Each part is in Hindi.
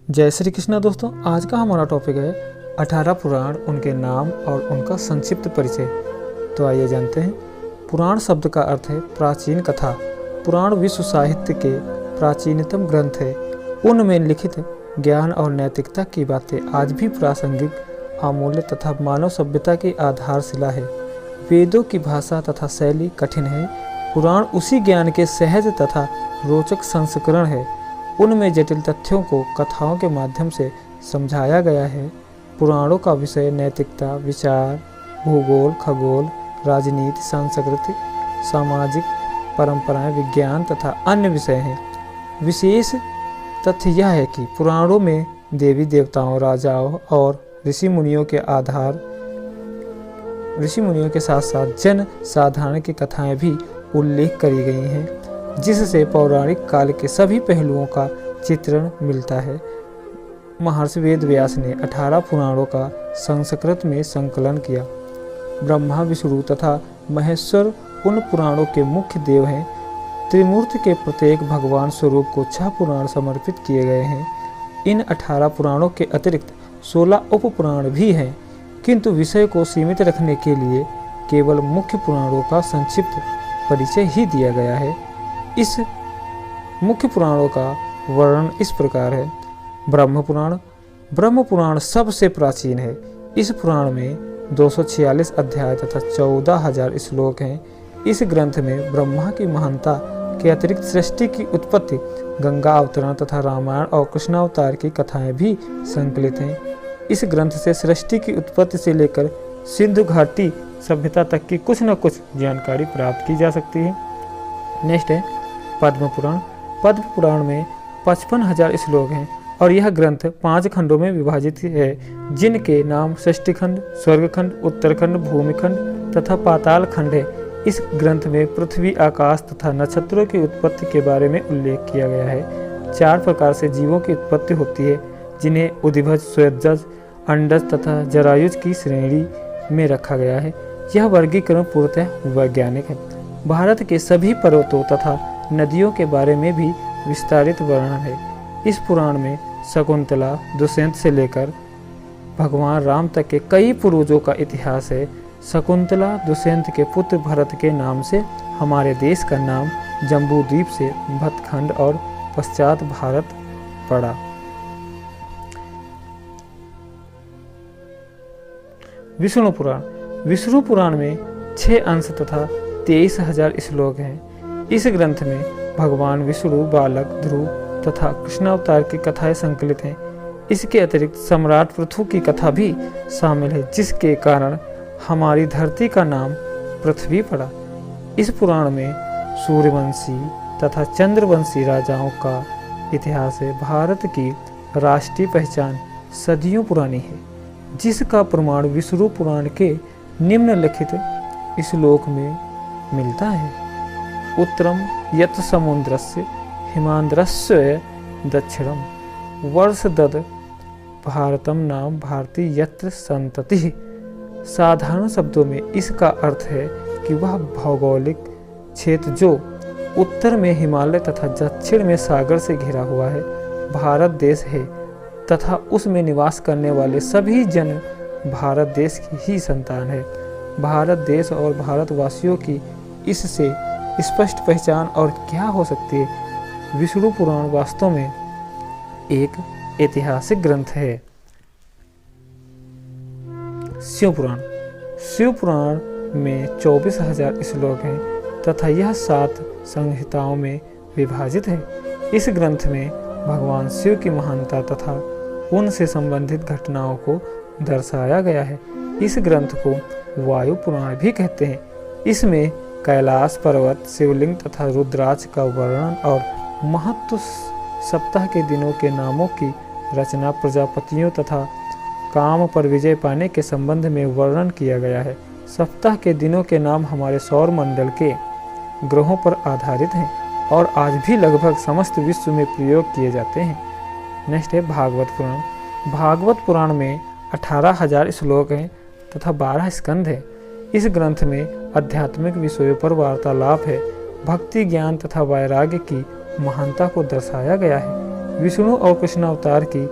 जय श्री कृष्णा दोस्तों। आज का हमारा टॉपिक है 18 पुराण, उनके नाम और उनका संक्षिप्त परिचय। तो आइए जानते हैं। पुराण शब्द का अर्थ है प्राचीन कथा। पुराण विश्व साहित्य के प्राचीनतम ग्रंथ है। उनमें लिखित ज्ञान और नैतिकता की बातें आज भी प्रासंगिक, अमूल्य तथा मानव सभ्यता की आधारशिला है। वेदों की भाषा तथा शैली कठिन है। पुराण उसी ज्ञान के सहज तथा रोचक संस्करण है। उनमें जटिल तथ्यों को कथाओं के माध्यम से समझाया गया है। पुराणों का विषय नैतिकता, विचार, भूगोल, खगोल, राजनीति, सांस्कृतिक, सामाजिक परंपराएं, विज्ञान तथा अन्य विषय हैं। विशेष तथ्य यह है कि पुराणों में देवी देवताओं, राजाओं और ऋषि मुनियों के साथ साथ जन साधारण की कथाएं भी उल्लेख करी गई हैं, जिससे पौराणिक काल के सभी पहलुओं का चित्रण मिलता है। महर्षि वेद व्यास ने 18 पुराणों का संस्कृत में संकलन किया। ब्रह्मा, विष्णु तथा महेश्वर उन पुराणों के मुख्य देव हैं। त्रिमूर्ति के प्रत्येक भगवान स्वरूप को 6 पुराण समर्पित किए गए हैं। इन 18 पुराणों के अतिरिक्त 16 उपपुराण भी हैं, किंतु विषय को सीमित रखने के लिए केवल मुख्य पुराणों का संक्षिप्त परिचय ही दिया गया है। इस मुख्य पुराणों का वर्णन इस प्रकार है। ब्रह्म पुराण। ब्रह्म पुराण सबसे प्राचीन है। इस पुराण में 246 अध्याय तथा 14,000 श्लोक हैं। इस ग्रंथ में ब्रह्मा की महानता के अतिरिक्त सृष्टि की उत्पत्ति, गंगा अवतरण तथा रामायण और कृष्णावतार की कथाएं भी संकलित हैं। इस ग्रंथ से सृष्टि की उत्पत्ति से लेकर सिंधु घाटी सभ्यता तक की कुछ न कुछ जानकारी प्राप्त की जा सकती है। नेक्स्ट है पद्म पुराण। पद्म पुराण में 55,000 श्लोक हैं और यह ग्रंथ 5 खंडों में विभाजित है, जिनके नाम सृष्टिखंड, स्वर्गखंड, उत्तरखंड, भूमिखंड तथा पाताल खंड है। इस ग्रंथ में पृथ्वी, आकाश तथा नक्षत्रों की उत्पत्ति के बारे में उल्लेख किया गया है। 4 प्रकार से जीवों की उत्पत्ति होती है, जिन्हें उदिभज, स्वयजज, अंडज तथा जरायुज की श्रेणी में रखा गया है। यह वर्गीकरण पूर्णतः वैज्ञानिक है। भारत के सभी पर्वतों तथा नदियों के बारे में भी विस्तारित वर्णन है। इस पुराण में शकुंतला, दुष्यंत से लेकर भगवान राम तक के कई पूर्वजों का इतिहास है। शकुंतला दुष्यंत के पुत्र भरत के नाम से हमारे देश का नाम जम्बू द्वीप से भतखंड और पश्चात भारत पड़ा। विष्णु पुराण। विष्णु पुराण में 6 अंश तथा 23,000 श्लोक हैं। इस ग्रंथ में भगवान विष्णु, बालक ध्रुव तथा कृष्णावतार की कथाएं संकलित हैं। इसके अतिरिक्त सम्राट पृथु की कथा भी शामिल है, जिसके कारण हमारी धरती का नाम पृथ्वी पड़ा। इस पुराण में सूर्यवंशी तथा चंद्रवंशी राजाओं का इतिहास है। भारत की राष्ट्रीय पहचान सदियों पुरानी है, जिसका प्रमाण विष्णु पुराण के निम्नलिखित श्लोक में मिलता है। उत्तरम यत् समुद्रस्य हिमांद्रस्य दक्षिणम वर्षदद भारतम नाम भारती यत्र संतति। साधारण शब्दों में इसका अर्थ है कि वह भौगोलिक क्षेत्र जो उत्तर में हिमालय तथा दक्षिण में सागर से घिरा हुआ है, भारत देश है तथा उसमें निवास करने वाले सभी जन भारत देश की ही संतान है। भारत देश और भारतवासियों की इससे स्पष्ट पहचान और क्या हो सकती है। विष्णु पुराण वास्तव में एक ऐतिहासिक ग्रंथ है। शिव पुराण। शिव पुराण में 24,000 श्लोक हैं तथा यह 7 संहिताओं में विभाजित है। इस ग्रंथ में भगवान शिव की महानता तथा उनसे संबंधित घटनाओं को दर्शाया गया है। इस ग्रंथ को वायु पुराण भी कहते हैं। इसमें कैलाश पर्वत, शिवलिंग तथा रुद्राक्ष का वर्णन और महत्व, सप्ताह के दिनों के नामों की रचना, प्रजापतियों तथा काम पर विजय पाने के संबंध में वर्णन किया गया है। सप्ताह के दिनों के नाम हमारे सौर मंडल के ग्रहों पर आधारित हैं और आज भी लगभग समस्त विश्व में प्रयोग किए जाते हैं। नेक्स्ट है भागवत पुराण। भागवत पुराण में 18,000 श्लोक हैं तथा 12 स्कंध हैं। इस ग्रंथ में आध्यात्मिक विषयों पर वार्तालाप है। भक्ति, ज्ञान तथा वैराग्य की महानता को दर्शाया गया है। विष्णु और कृष्ण अवतार की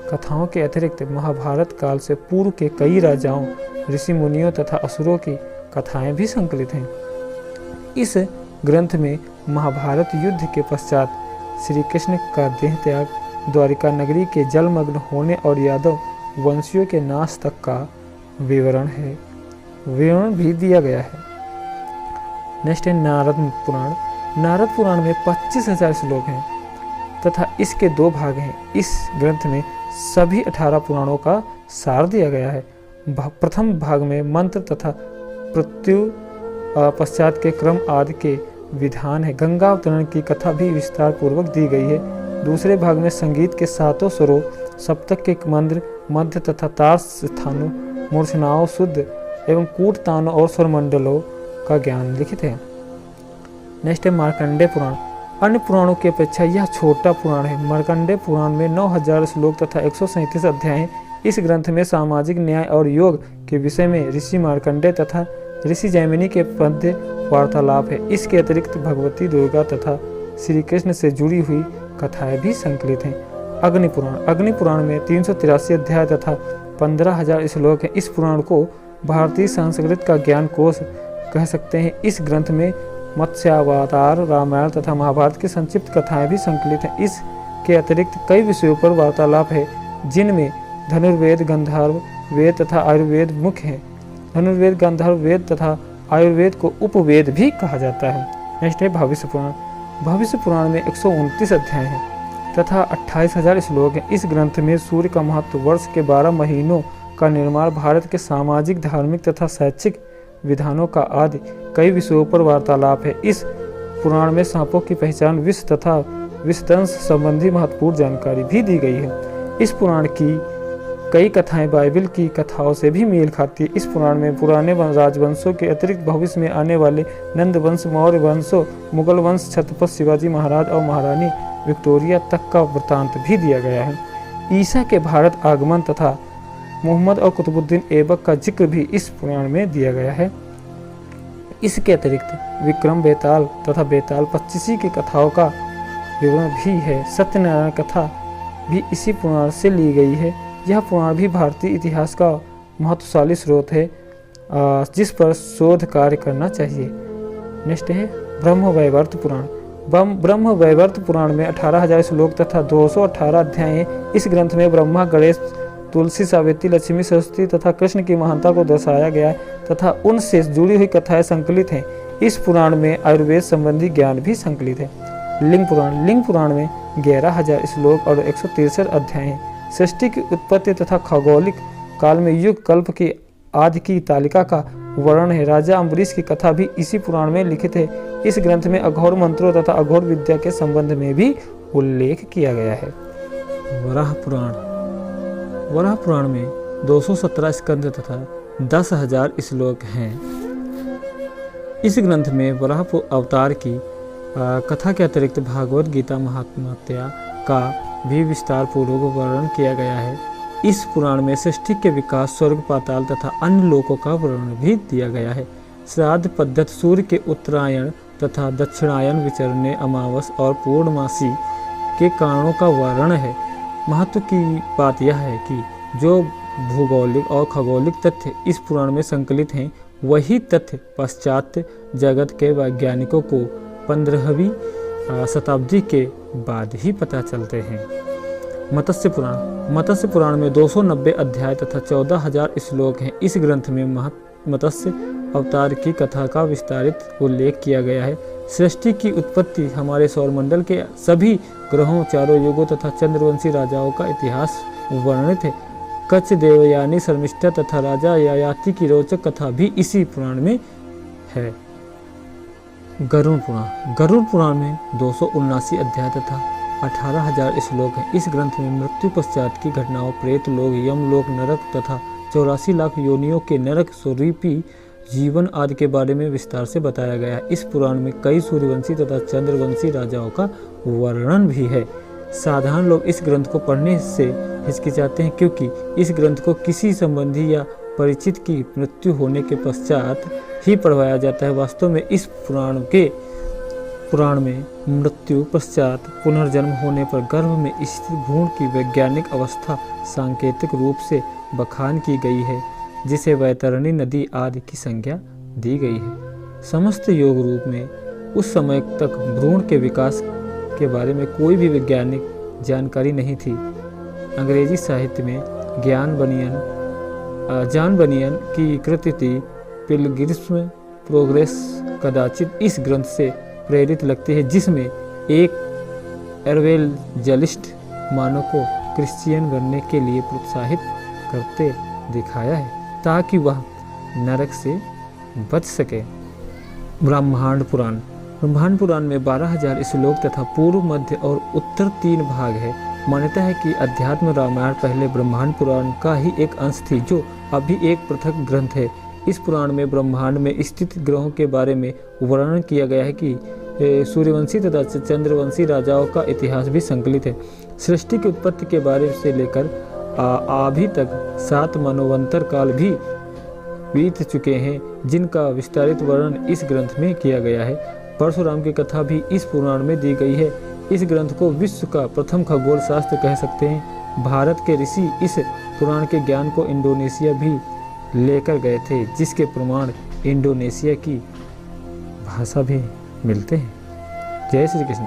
कथाओं के अतिरिक्त महाभारत काल से पूर्व के कई राजाओं, ऋषि मुनियों तथा असुरों की कथाएं भी संकलित हैं। इस ग्रंथ में महाभारत युद्ध के पश्चात श्री कृष्ण का देह त्याग, द्वारिका नगरी के जलमग्न होने और यादव वंशियों के नाश तक का विवरण भी दिया गया है। नेक्स्ट है नारद पुराण। नारद पुराण में 25,000 श्लोक हैं तथा इसके 2 भाग हैं। इस ग्रंथ में सभी 18 पुराणों का सार दिया गया है। प्रथम भाग में मंत्र तथा प्रत्यु पश्चात के क्रम आदि के विधान है। गंगा अवतरण की कथा भी विस्तार पूर्वक दी गई है। दूसरे भाग में संगीत के 7 स्वरों, सप्तक के मंत्र, मध्य तथा तार स्थानों, मूर्छनाओं, शुद्ध एवं कूट तानों और स्वरमंडलों का ज्ञान लिखित है। नेक्स्ट है मार्कंडेय पुराण। अन्य पुराणों की अपेक्षा यह छोटा पुराण है। मार्कंडेय पुराण में 9,000 श्लोक तथा 137 अध्याय हैं। इस ग्रंथ में सामाजिक न्याय और योग के विषय में ऋषि मार्कंडेय तथा ऋषि जैमिनी के पद्य वार्तालाप है। इसके अतिरिक्त भगवती दुर्गा तथा श्री कृष्ण से जुड़ी हुई कथाएं भी संकलित हैं। अग्नि पुराण। अग्नि पुराण में 383 अध्याय तथा 15,000 श्लोक हैं। इस पुराण को भारतीय संस्कृत का ज्ञान कोश कह सकते हैं। इस ग्रंथ में मत्स्यावतार, रामायण तथा महाभारत की संक्षिप्त कथाएं भी संकलित हैं। इसके अतिरिक्त कई विषयों पर वार्तालाप है, जिनमें धनुर्वेद, गंधर्व वेद तथा आयुर्वेद मुख्य हैं। धनुर्वेद, गंधर्व वेद तथा आयुर्वेद को उपवेद भी कहा जाता है। नेक्स्ट है भविष्य पुराण। भविष्य पुराण में 129 अध्याय हैं तथा 28,000 श्लोक हैं। इस ग्रंथ में सूर्य का महत्व, वर्ष के 12 महीनों का निर्माण, भारत के सामाजिक, धार्मिक तथा शैक्षिक विधानों का आदि कई विषयों पर वार्तालाप है। इस पुराण में सांपों की पहचान, विष तथा विषदंश संबंधी महत्वपूर्ण जानकारी भी दी गई है। इस पुराण की कई कथाएं बाइबल की कथाओं से भी मेल खाती है। इस पुराण में पुराने राजवंशों के अतिरिक्त भविष्य में आने वाले नंद वंश, मौर्य वंशों, मुगल वंश, छत्रपति शिवाजी महाराज और महारानी विक्टोरिया तक का वृत्तांत भी दिया गया है। ईसा के भारत आगमन तथा मोहम्मद और कुतुबुद्दीन ऐबक का जिक्र भी इस पुराण में दिया गया है। इसके अतिरिक्त विक्रम बेताल तथा बेताल 25 की कथाओं का विवरण भी है। सत्यनारायण कथा भी इसी पुराण से ली गई है। यह पुराण भी भारतीय इतिहास का महत्वशाली स्रोत है, जिस पर शोध कार्य करना चाहिए। नेक्स्ट है ब्रह्मवैवर्त पुराण। ब्रह्मवैवर्त पुराण में 18,000 श्लोक तथा 218 अध्याय हैं। इस ग्रंथ में ब्रह्मा, गणेश, तुलसी, सावित्री, लक्ष्मी, सरस्वती तथा कृष्ण की महानता को दर्शाया गया है तथा उनसे जुड़ी हुई कथाएं संकलित हैं। इस पुराण में आयुर्वेद संबंधी ज्ञान भी संकलित है। लिंग पुराण। लिंग पुराण में 11,000 श्लोक और 163 अध्याय हैं। सृष्टि की उत्पत्ति तथा खगोलिक काल में युग कल्प की आदि की तालिका का वर्णन है। राजा अम्बरीश की कथा भी इसी पुराण में लिखित है। इस ग्रंथ में अघोर मंत्रों तथा अघोर विद्या के संबंध में भी उल्लेख किया गया है। वराह पुराण। वराह पुराण में 217 स्कंद तथा 10,000 श्लोक हैं। इस ग्रंथ में वराह अवतार की कथा के अतिरिक्त भागवत गीता महात्म्य का भी विस्तार पूर्वक वर्णन किया गया है। इस पुराण में सृष्टि के विकास, स्वर्ग, पाताल तथा अन्य लोकों का वर्णन भी दिया गया है। श्राद्ध पद्धति, सूर्य के उत्तरायण तथा दक्षिणायन, विचरने, अमावस और पूर्णमासी के कारणों का वर्णन है। महत्व की बात यह है कि जो भूगोलिक और खगोलिक तथ्य इस पुराण में संकलित हैं, वही तथ्य पश्चात जगत के वैज्ञानिकों को 15वीं शताब्दी के बाद ही पता चलते हैं। मत्स्य पुराण। मत्स्य पुराण में 290 अध्याय तथा 14,000 श्लोक हैं। इस ग्रंथ में मत्स्य अवतार की कथा का विस्तारित उल्लेख किया गया है। सृष्टि की उत्पत्ति, हमारे सौरमंडल के सभी ग्रहों, चारों युगों तथा चंद्रवंशी राजाओं का इतिहास वर्णित है। कच्छ, देवयानी, शर्मिष्ठा तथा राजा ययाति की रोचक कथा भी इसी पुराण में है। गरुड़ पुराण। गरुड़ पुराण में 279 अध्याय तथा 18,000 श्लोक हैं। इस ग्रंथ में मृत्यु पश्चात की घटनाओं, प्रेत लोक, यमलोक, नरक तथा 84 लाख योनियों के नरक स्वरूपी जीवन आदि के बारे में विस्तार से बताया गया है। इस पुराण में कई सूर्यवंशी तथा चंद्रवंशी राजाओं का वर्णन भी है। साधारण लोग इस ग्रंथ को पढ़ने से हिचकिचाते हैं, क्योंकि इस ग्रंथ को किसी संबंधी या परिचित की मृत्यु होने के पश्चात ही पढ़वाया जाता है। वास्तव में इस पुराण के पुराण में मृत्यु पश्चात पुनर्जन्म होने पर गर्भ में स्थित भ्रूण की वैज्ञानिक अवस्था सांकेतिक रूप से बखान की गई है, जिसे वैतरणी नदी आदि की संज्ञा दी गई है। समस्त योग रूप में उस समय तक भ्रूण के विकास के बारे में कोई भी वैज्ञानिक जानकारी नहीं थी। अंग्रेजी साहित्य में जॉन बनियन की कृति पिलग्रिम्स प्रोग्रेस कदाचित इस ग्रंथ से प्रेरित लगती है, जिसमें एक एवेंजलिस्ट मानव को क्रिश्चियन बनने के लिए प्रोत्साहित करते दिखाया है ताकि वह नरक से बच सके। ब्रह्मांड पुराण में 12,000 श्लोक तथा पूर्व, मध्य और उत्तर 3 भाग है। मान्यता है कि अध्यात्म रामायण पहले ब्रह्मांड पुराण का ही एक अंश थी, जो अभी एक पृथक ग्रंथ है। इस पुराण में ब्रह्मांड में स्थित ग्रहों के बारे में वर्णन किया गया है कि सूर्यवंशी तथा चंद्रवंशी राजाओं का इतिहास भी संकलित है। सृष्टि की उत्पत्ति के बारे से लेकर अभी तक 7 मनवंतर काल भी बीत चुके हैं, जिनका विस्तारित वर्णन इस ग्रंथ में किया गया है। परशुराम की कथा भी इस पुराण में दी गई है। इस ग्रंथ को विश्व का प्रथम खगोल शास्त्र कह सकते हैं। भारत के ऋषि इस पुराण के ज्ञान को इंडोनेशिया भी लेकर गए थे, जिसके प्रमाण इंडोनेशिया की भाषा भी मिलते हैं। जय श्री कृष्ण।